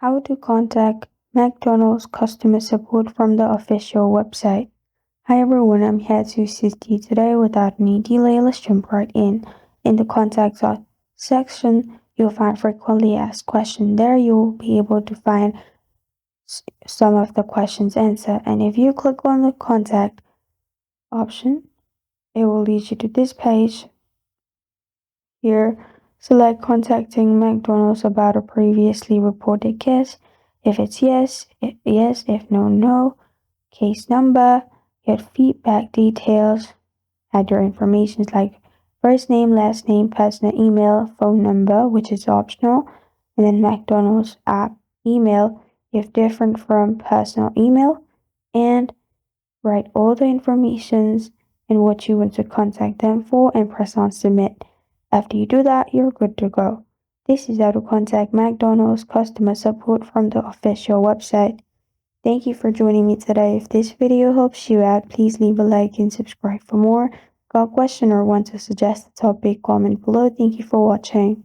How to contact McDonald's customer support from the official website. Hi everyone, I'm here to assist you today. Without any delay, let's jump right in. In the contact us section, you'll find frequently asked questions. There you'll be able to find some of the questions answered. And if you click on the contact option, it will lead you to this page. Here, select contacting McDonald's about a previously reported case. If it's yes, yes. If no, no. Case number, get feedback details, add your information like first name, last name, personal email, phone number, which is optional, and then McDonald's app email if different from personal email, and write all the informations and what you want to contact them for and press on submit. After you do that, you're good to go. This is how to contact McDonald's customer support from the official website. Thank you for joining me today. If this video helps you out, please leave a like and subscribe for more. Got a question or want to suggest a topic, comment below. Thank you for watching.